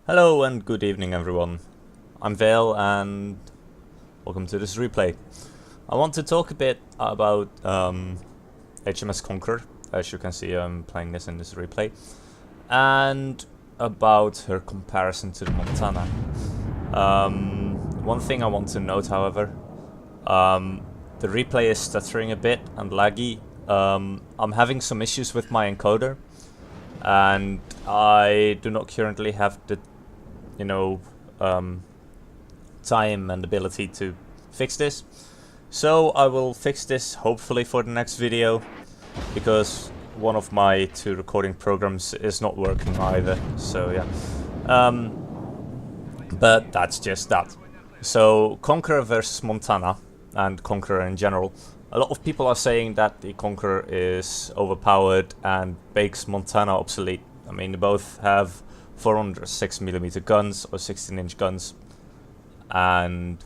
Hello and good evening everyone. I'm Vayle and welcome to this replay. I want to talk a bit about HMS Conqueror. As you can see, I'm playing this in this replay, and about her comparison to the Montana. One thing I want to note, however, the replay is stuttering a bit and laggy. I'm having some issues with my encoder, and I do not currently have the time and ability to fix this. So I will fix this hopefully for the next video, because one of my two recording programs is not working either. So yeah, but that's just that. So Conqueror versus Montana and Conqueror in general. A lot of people are saying that the Conqueror is overpowered and makes Montana obsolete. I mean, they both have 406mm guns or 16-inch guns, and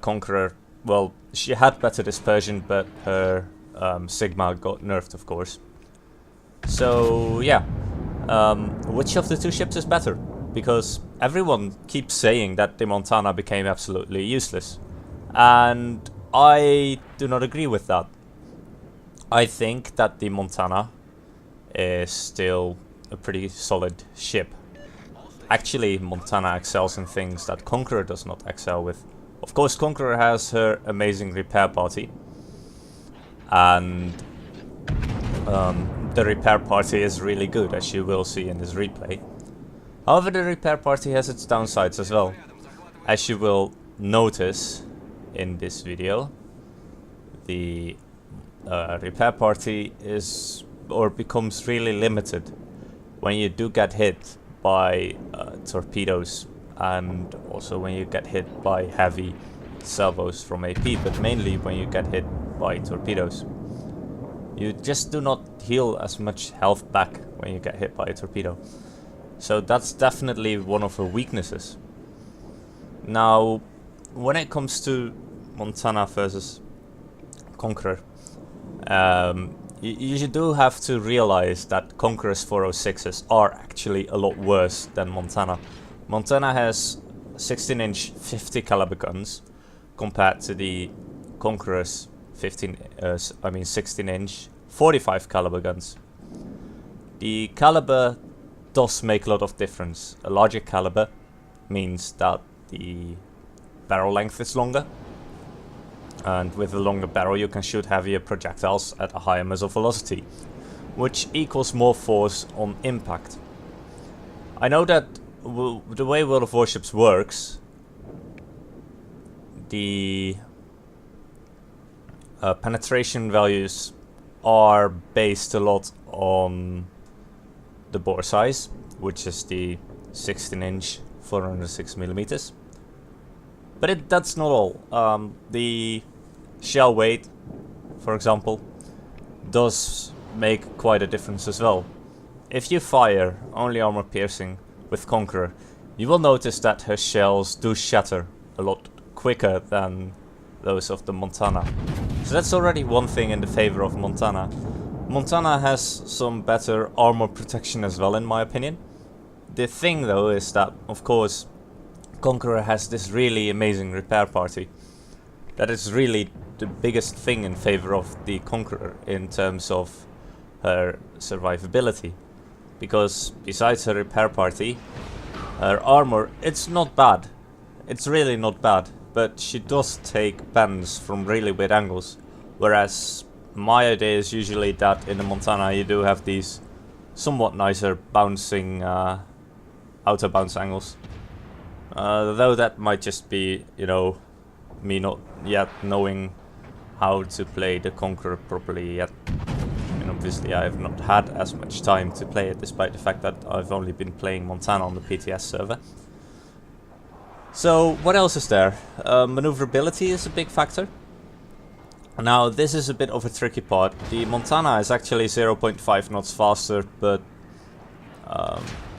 Conqueror, well, she had better dispersion, but her Sigma got nerfed, of course. So yeah, which of the two ships is better? Because everyone keeps saying that the Montana became absolutely useless, and I do not agree with that. I think that the Montana is still a pretty solid ship. Actually, Montana excels in things that Conqueror does not excel with. Of course, Conqueror has her amazing repair party, and the repair party is really good, as you will see in this replay. However, the repair party has its downsides as well. As you will notice in this video, the repair party is or becomes really limited when you do get hit by torpedoes, and also when you get hit by heavy salvos from AP, but mainly when you get hit by torpedoes. You just do not heal as much health back when you get hit by a torpedo. So that's definitely one of her weaknesses. Now, when it comes to Montana versus Conqueror, you do have to realize that Conqueror's 406s are actually a lot worse than Montana. Montana has 16-inch 50 caliber guns compared to the Conqueror's 16-inch 45 caliber guns. The caliber does make a lot of difference. A larger caliber means that the barrel length is longer, and with a longer barrel you can shoot heavier projectiles at a higher muzzle velocity, which equals more force on impact. I know that the way World of Warships works, the penetration values are based a lot on the bore size, which is the 16-inch 406mm. But that's not all. The shell weight, for example, does make quite a difference as well. If you fire only armor piercing with Conqueror, you will notice that her shells do shatter a lot quicker than those of the Montana. So that's already one thing in the favor of Montana. Montana has some better armor protection as well, in my opinion. The thing though is that, of course, Conqueror has this really amazing repair party. That is really the biggest thing in favor of the Conqueror in terms of her survivability. Because besides her repair party, her armor, it's not bad. It's really not bad. But she does take bends from really weird angles. Whereas my idea is usually that in the Montana you do have these somewhat nicer bouncing outer bounce angles. Though that might just be, me not yet knowing how to play the Conqueror properly yet. I mean, obviously I have not had as much time to play it, despite the fact that I've only been playing Montana on the PTS server. So what else is there? Maneuverability is a big factor. Now this is a bit of a tricky part. The Montana is actually 0.5 knots faster, but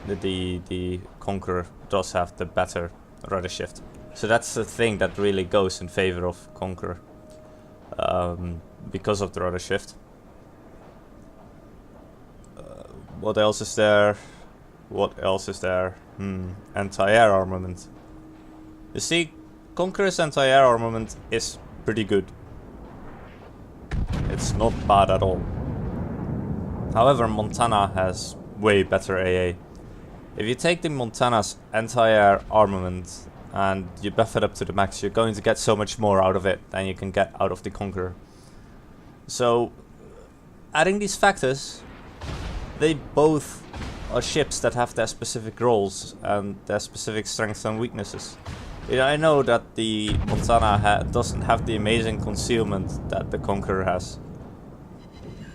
the Conqueror does have the better rudder shift. So that's the thing that really goes in favor of Conqueror, because of the rudder shift. What else is there? What else is there? Anti-air armament. You see, Conqueror's anti-air armament is pretty good. It's not bad at all. However, Montana has way better AA. If you take the Montana's anti-air armament and you buff it up to the max, you're going to get so much more out of it than you can get out of the Conqueror. So, adding these factors, they both are ships that have their specific roles and their specific strengths and weaknesses. I know that the Montana doesn't have the amazing concealment that the Conqueror has.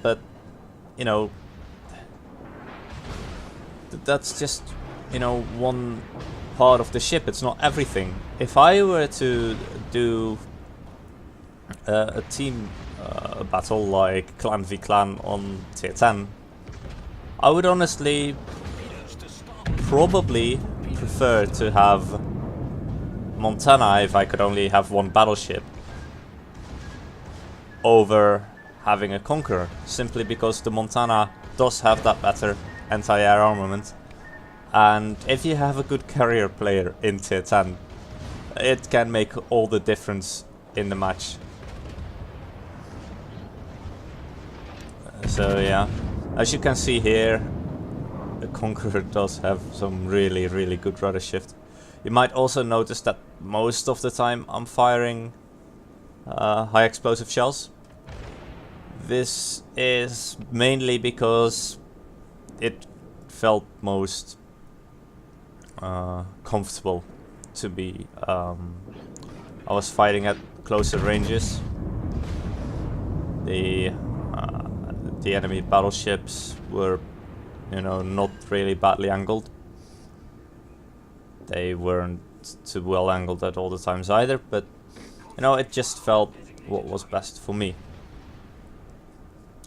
But, you know, that's just, you know, one part of the ship. It's not everything. If I were to do a team battle like Clan v Clan on tier 10, I would honestly probably prefer to have Montana if I could only have one battleship over having a Conqueror, simply because the Montana does have that better anti-air armament, and if you have a good carrier player in tier 10, it can make all the difference in the match. So yeah, as you can see here, the Conqueror does have some really good rudder shift. You might also notice that most of the time I'm firing high explosive shells. This is mainly because it felt most comfortable to be. I was fighting at closer ranges. The enemy battleships were, you know, not really badly angled. They weren't too well angled at all the times either, but you know, it just felt what was best for me.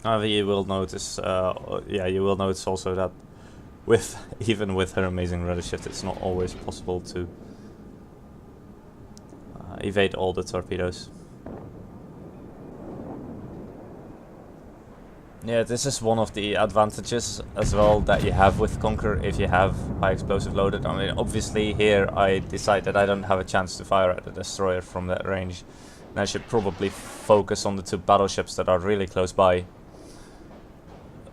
However, you will notice, you will notice also that even with her amazing rudder shift, it's not always possible to evade all the torpedoes. Yeah, this is one of the advantages as well that you have with Conqueror if you have high explosive loaded. I mean, obviously here I decided I don't have a chance to fire at the destroyer from that range, and I should probably focus on the two battleships that are really close by,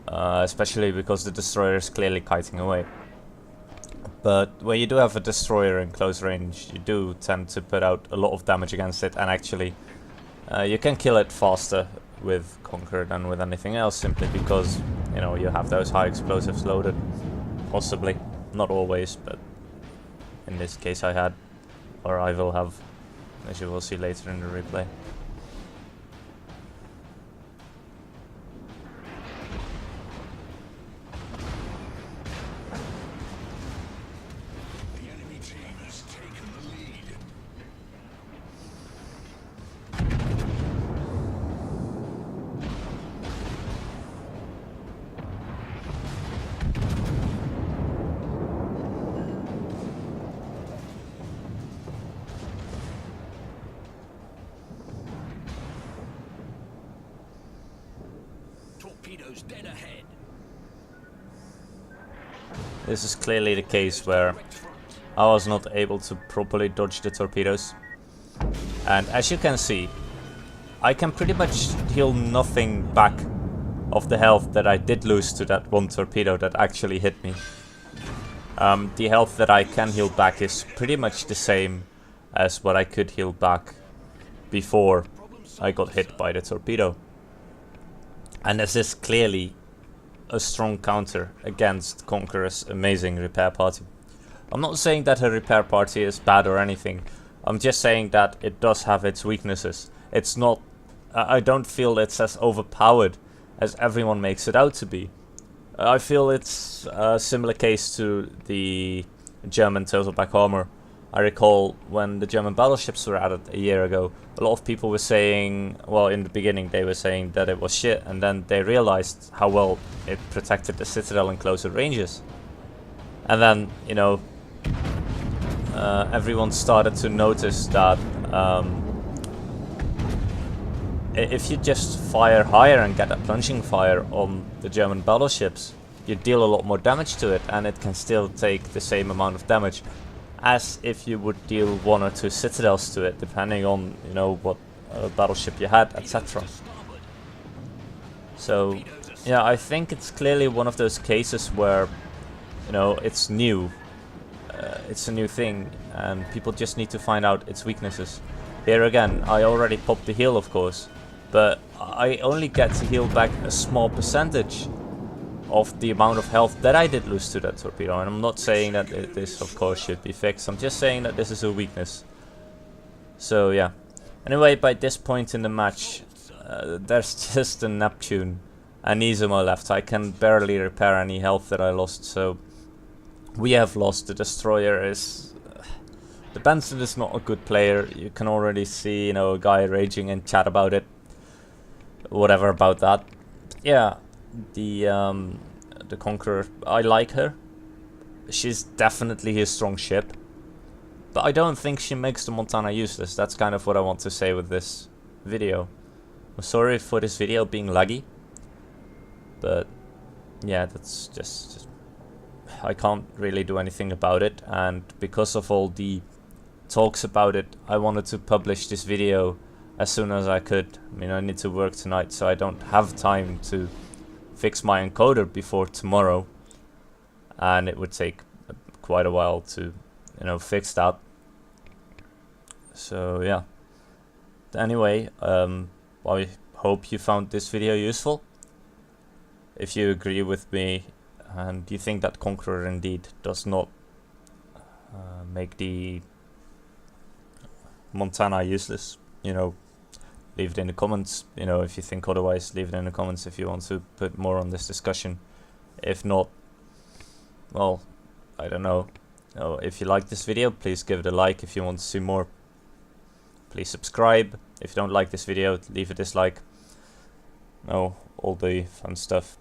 especially because the destroyer is clearly kiting away. But when you do have a destroyer in close range, you do tend to put out a lot of damage against it, and actually you can kill it faster with Conqueror than with anything else, simply because, you know, you have those high explosives loaded. Possibly, not always, but in this case I had, or I will have, as you will see later in the replay. Dead ahead. This is clearly the case where I was not able to properly dodge the torpedoes, and as you can see, I can pretty much heal nothing back of the health that I did lose to that one torpedo that actually hit me. The health that I can heal back is pretty much the same as what I could heal back before I got hit by the torpedo. And this is clearly a strong counter against Conqueror's amazing repair party. I'm not saying that her repair party is bad or anything. I'm just saying that it does have its weaknesses. It's not... I don't feel it's as overpowered as everyone makes it out to be. I feel it's a similar case to the German total back armor. I recall when the German battleships were added a year ago, a lot of people were saying, well, in the beginning they were saying that it was shit, and then they realized how well it protected the citadel in closer ranges. And then, you know, everyone started to notice that if you just fire higher and get a plunging fire on the German battleships, you deal a lot more damage to it, and it can still take the same amount of damage as if you would deal 1 or 2 citadels to it, depending on, you know, what battleship you had, etc. So yeah, I think it's clearly one of those cases where, you know, it's new. It's a new thing, and people just need to find out its weaknesses. Here again, I already popped the heal, of course, but I only get to heal back a small percentage of the amount of health that I did lose to that torpedo. And I'm not saying that this, of course, should be fixed. I'm just saying that this is a weakness. So yeah. Anyway, by this point in the match, there's just a Neptune and Izuma left. I can barely repair any health that I lost, so we have lost. The destroyer is... the Benson is not a good player. You can already see, you know, a guy raging in chat about it. Whatever about that. Yeah, the Conqueror, I like her. She's definitely a strong ship. But I don't think she makes the Montana useless. That's kind of what I want to say with this video. I'm sorry for this video being laggy. But yeah, that's just I can't really do anything about it, and because of all the talks about it, I wanted to publish this video as soon as I could. I mean, I need to work tonight, so I don't have time to fix my encoder before tomorrow, and it would take quite a while to, you know, fix that. So yeah. Anyway, I hope you found this video useful. If you agree with me and you think that Conqueror indeed does not make the Montana useless, you know, leave it in the comments. You know, if you think otherwise, leave it in the comments if you want to put more on this discussion. If not, well, I don't know. If you like this video, please give it a like. If you want to see more, please subscribe. If you don't like this video, leave a dislike. All the fun stuff.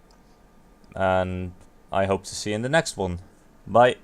And I hope to see you in the next one. Bye.